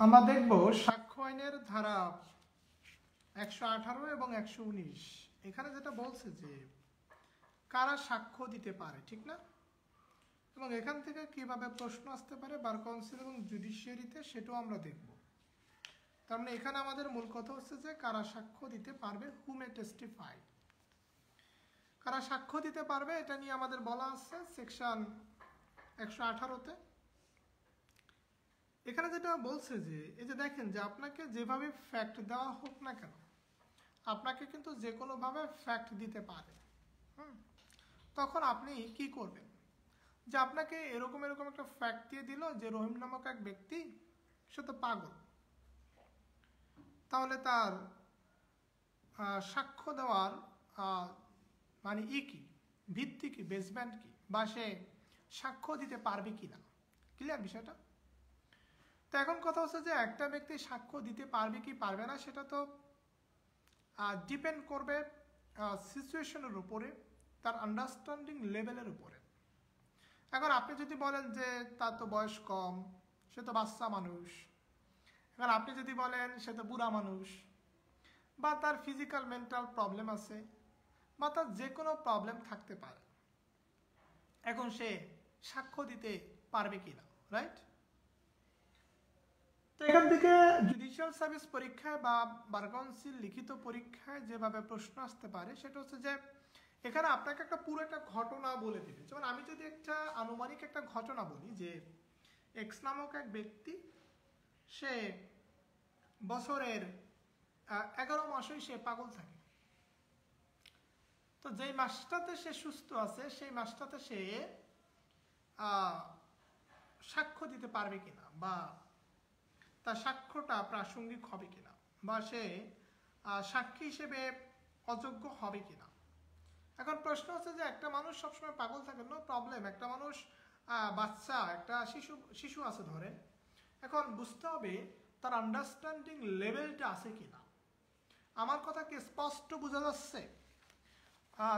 আমরা দেখব সাক্ষ্য আইনের ধারা 118 এবং 119। এখানে যেটা বলছে যে কারা সাক্ষ্য দিতে পারে, ঠিক না? এবং এখান থেকে কিভাবে প্রশ্ন আসতে পারে বার কাউন্সিল এবং জুডিশিয়ারিতে, সেটাও আমরা দেখব। তার মানে এখানে আমাদের মূল কথা হচ্ছে যে কারা সাক্ষ্য দিতে পারবে, হু মে টেস্টিফাই। কারা সাক্ষ্য দিতে পারবে এটা নিয়ে আমাদের বলা আছে সেকশন 118-তে। এখানে যেটা বলছে যে এই যে দেখেন যে আপনাকে যেভাবে ফ্যাক্ট দেওয়া হোক না কেন, আপনাকে কিন্তু যে কোনোভাবে ফ্যাক্ট দিতে পারে। তখন আপনি কি করবেন? যে আপনাকে এরকম একটা ফ্যাক্ট দিয়ে দিল যে রহিম নামক এক ব্যক্তি, সে তো পাগল। তাহলে তার সাক্ষ্য দেওয়ার মানে কি, ভিত্তি কি, বেসমেন্ট কি, বা সে সাক্ষ্য দিতে পারবে কিনা? ক্লিয়ার বিষয়টা? তো এখন কথা হচ্ছে যে একটা ব্যক্তি সাক্ষ্য দিতে পারবে কি পারবে না, সেটা তো ডিপেন্ড করবে সিচুয়েশনের উপরে, তার আন্ডারস্ট্যান্ডিং লেভেলের উপরে। এখন আপনি যদি বলেন যে তার তো বয়স কম, সে তো বাচ্চা মানুষ, এখন আপনি যদি বলেন সে তো বুড়া মানুষ, বা তার ফিজিক্যাল মেন্টাল প্রবলেম আছে, বা তার যে কোনো প্রবলেম থাকতে পারে, এখন সে সাক্ষ্য দিতে পারবে কিনা, রাইট? তো এখান থেকে জুডিশিয়াল সার্ভিস পরীক্ষায় বা বার কাউন্সিল লিখিত পরীক্ষায় যেভাবে প্রশ্ন আসতে পারে সেটা হচ্ছে যে এখানে আপনাকে একটা পুরো একটা ঘটনা বলে দিবে। যেমন আমি যদি একটা আনুমানিক একটা ঘটনা বলি যে এক্স নামক এক ব্যক্তি, সে বছরের 11 মাসই সে পাগল থাকে। তো যেই মাসটাতে সে সুস্থ আছে সেই মাসটাতে সে সাক্ষ্য দিতে পারবে কিনা, বা তার সাক্ষ্যটা প্রাসঙ্গিক হবে কিনা, বা সে সাক্ষী হিসেবে অযোগ্য হবে কিনা। এখন প্রশ্ন হচ্ছে যে একটা মানুষ সবসময় পাগল থাকে, নো প্রবলেম। একটা মানুষ বাচ্চা, একটা শিশু আছে ধরেন, এখন বুঝতে হবে তার আন্ডারস্ট্যান্ডিং লেভেলটা আছে কিনা। আমার কথা কি স্পষ্ট বোঝা যাচ্ছে?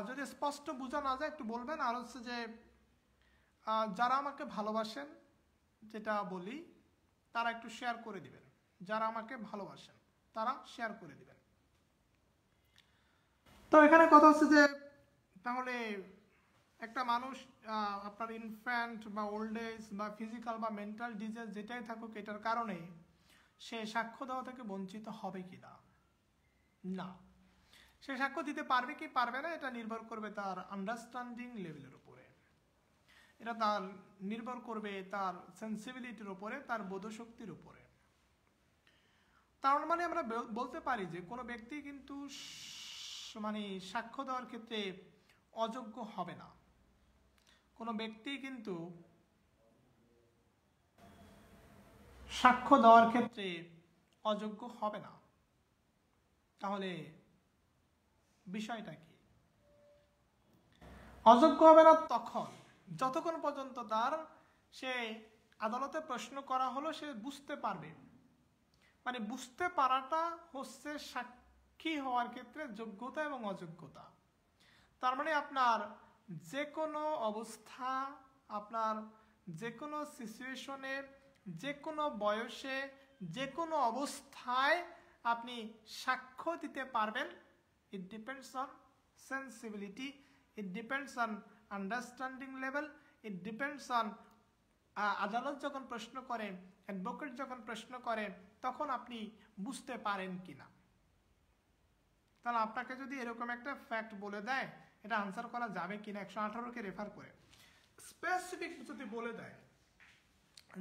যদি স্পষ্ট বোঝা না যায় একটু বলবেন। আর হচ্ছে যে যারা আমাকে ভালোবাসেন, যেটা বলি, তারা একটু শেয়ার করে দিবেন। যারা আমাকে ভালোবাসেন তারা শেয়ার করে দিবেন। তো এখানে কথা হচ্ছে যে তাহলে একটা মানুষ আপনার ইনফ্যান্ট বা ওল্ড এজ বা ফিজিক্যাল বা মেন্টাল ডিজিজ যেটাই থাকুক, এটার কারণে সে সাক্ষ্য দেওয়া থেকে বঞ্চিত হবে কিনা? না। সে সাক্ষ্য দিতে পারবে কি পারবে না এটা নির্ভর করবে তার আন্ডারস্ট্যান্ডিং লেভেলের উপরে, এটা তার নির্ভর করবে তার সেন্সিবিলিটির উপরে, তার বোধশক্তির উপরে। তার মানে আমরা বলতে পারি যে কোনো ব্যক্তি কিন্তু মানে সাক্ষ্য দেওয়ার ক্ষেত্রে অযোগ্য হবে না। কোনো ব্যক্তি কিন্তু সাক্ষ্য দেওয়ার ক্ষেত্রে অযোগ্য হবে না। তাহলে বিষয়টা কি? অযোগ্য হবে না তখন যতক্ষণ পর্যন্ত তার সে আদালতে প্রশ্ন করা হলো সে বুঝতে পারবে। মানে বুঝতে পারাটা হচ্ছে সাক্ষী হওয়ার ক্ষেত্রে যোগ্যতা এবং অযোগ্যতা। তার মানে আপনার যে কোনো অবস্থা, আপনার যে কোনো সিচুয়েশনে, যে কোনো বয়সে, যে কোনো অবস্থায় আপনি সাক্ষ্য দিতে পারবেন। It depends on sensibility, it depends on understanding level, it depends on আদালত যখন প্রশ্ন করে, অ্যাডভোকেট যখন প্রশ্ন করে, তখন আপনি বুঝতে পারেন কিনা। তাহলে আপনাকে যদি এরকম একটা ফ্যাক্ট বলে দেয়, এটা আনসার করা যাবে কিনা 118-কে রেফার করে স্পেসিফিক যদি বলে দেয়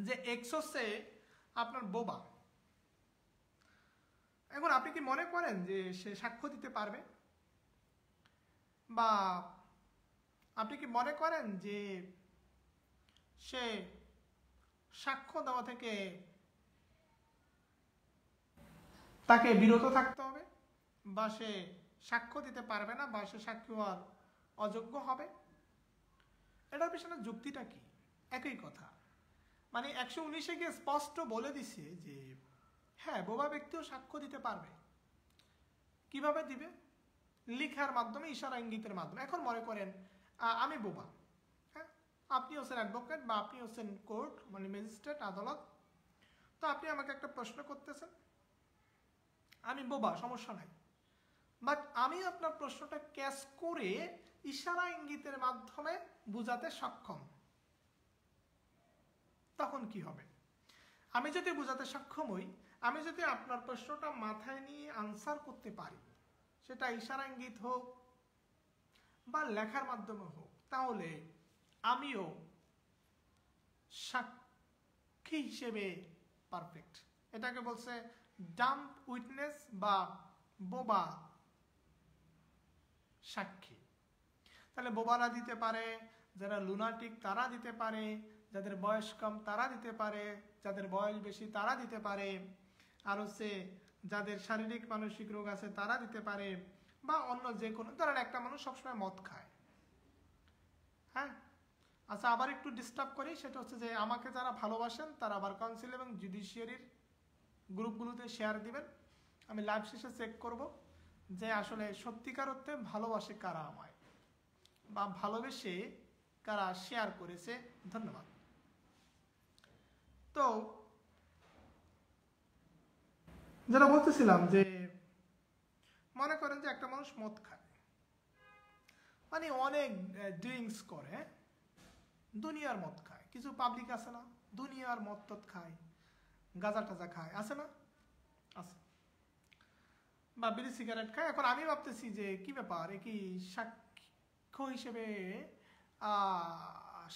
যে এক্স হচ্ছে আপনার বোবা, এখন আপনি কি মনে করেন যে সে সাক্ষ্য দিতে পারবে? বা আপনি কি মনে করেন যে সে সাক্ষ্য দেওয়া থেকে তাকে বিরত থাকতে হবে, বা সে সাক্ষ্য দিতে পারবে না, বা সে সাক্ষী হওয়ার অযোগ্য হবে? এটার পিছনে যুক্তিটা কি? একই কথা। মানে 119-এ গিয়ে স্পষ্ট বলে দিছে যে হ্যাঁ, বোবা ব্যক্তিও সাক্ষ্য দিতে পারবে। কিভাবে দিবে? লিখার মাধ্যমে, ইশারা ইঙ্গিতের মাধ্যমে। এখন মনে করেন আমি বোবা, হ্যাঁ, আপনি হচ্ছেন অ্যাডভোকেট বা আপনি হচ্ছেন কোর্ট, মানে ম্যাজিস্ট্রেট, আদালত। তো তো আপনি আমাকে একটা প্রশ্ন করতেছেন, আমি বোবা, সমস্যা নাই, বাট আমি আপনার প্রশ্নটা ক্যাচ করে ইশারা ইঙ্গিতের মাধ্যমে বোঝাতে সক্ষম, তখন কি হবে? আমি যদি বোঝাতে সক্ষম হই, আমি যদি আপনার প্রশ্নটা মাথায় নিয়ে আনসার করতে পারি, সেটা ইশারা ইঙ্গিত হোক বা লেখার মাধ্যমে হোক, তাহলে আমিও সাক্ষী হিসেবে পারফেক্ট। এটাকে বলছে ডাম্প উইটনেস বা বোবা সাক্ষী। তাহলে বোবারা দিতে পারে, যারা লুনাটিক তারা দিতে পারে, যাদের বয়স কম তারা দিতে পারে, যাদের বয়স বেশি তারা দিতে পারে, আর হচ্ছে যাদের শারীরিক মানসিক রোগ আছে তারা দিতে পারে, বা অন্য যে কোনো, ধরেন একটা মানুষ সবসময় মদ খায়, হ্যাঁ, আচ্ছা আবার একটু ডিস্টার্ব করি, সেটা হচ্ছে যে আমাকে যারা ভালোবাসেন তারা বার কাউন্সিল এবং জুডিশিয়ারির গ্রুপগুলোতে শেয়ার দিবেন, আমি লাইভ শেষে চেক করব যে আসলে সত্যিকার অর্থে ভালোবাসে কারা আমায়, বা ভালোবেসে কারা শেয়ার করেছে। ধন্যবাদ। তো যেটা বলতেছিলাম যে মনে করেন যে একটা মানুষ মদ খায়, মানে অনেক ড্রিঙ্কস করে, দুনিয়ার মদ খায়, কিছু পাবলিক আছে না দুনিয়ার মদ টদ খায়, গাঁজা টাজা খায়, আছে না? আছে, বা বিড়ি সিগারেট খায়। এখন আমি ভাবতেছি যে কি ব্যাপার, এ কি সাক্ষ্য হিসেবে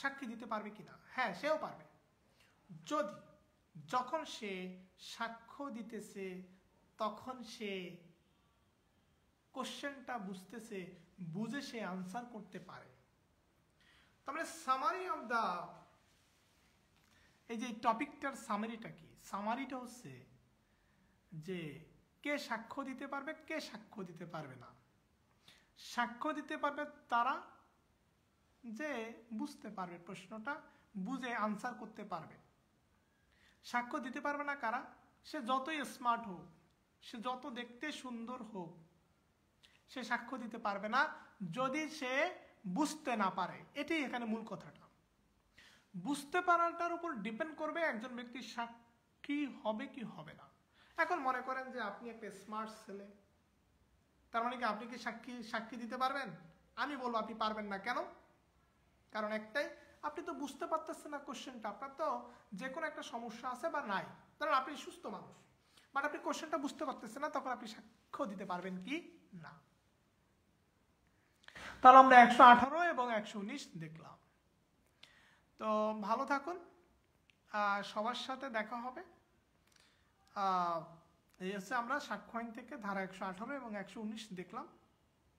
সাক্ষী দিতে পারবে কিনা? হ্যাঁ, সেও পারবে, যদি যখন সে সাক্ষ্য দিতেছে তখন সে কোশ্চেনটা বুঝতেছে, বুঝে সে আনসার করতে পারে। তাহলে সামারি অফ দা, এই যে টপিকটার সামারিটা কি? সামারিটা হচ্ছে যে কে সাক্ষ্য দিতে পারবে, কে সাক্ষ্য দিতে পারবে না। সাক্ষ্য দিতে পারবে তারা যে বুঝতে পারবে, প্রশ্নটা বুঝে আনসার করতে পারবে। সাক্ষ্য দিতে পারবে না কারা? সে যতই স্মার্ট হোক, সে যত দেখতে সুন্দর হোক, সে সাক্ষ্য দিতে পারবে না যদি সে বুঝতে না পারে। এটাই এখানে মূল কথাটা। বুঝতে পারাটার উপর ডিপেন্ড করবে একজন ব্যক্তি সাক্ষী হবে কি হবে না। এখন মনে করেন যে আপনি একটা স্মার্ট ছেলে, তার মানে কি আপনি কি সাক্ষী দিতে পারবেন? আমি বলবো আপনি পারবেন না। কেন? কারণ একটাই, আপনি তো বুঝতে পারতেছেন না কোশ্চেনটা। আপনার তো যে কোনো একটা সমস্যা আছে বা নাই, ধরেন আপনি সুস্থ মানুষ, বাট আপনি কোশ্চেনটা বুঝতে পারতেছেন না, তখন আপনি সাক্ষ্য দিতে পারবেন কি না? তাহলে আমরা 118 এবং 119 দেখলাম। তো ভালো থাকুন, সবার সাথে দেখা হবে। এই হচ্ছে আমরা সাক্ষ্য আইন থেকে ধারা 118 এবং 119 দেখলাম।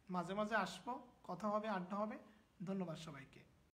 মাঝে মাঝে আসবো, কথা হবে, আড্ডা হবে। ধন্যবাদ সবাইকে।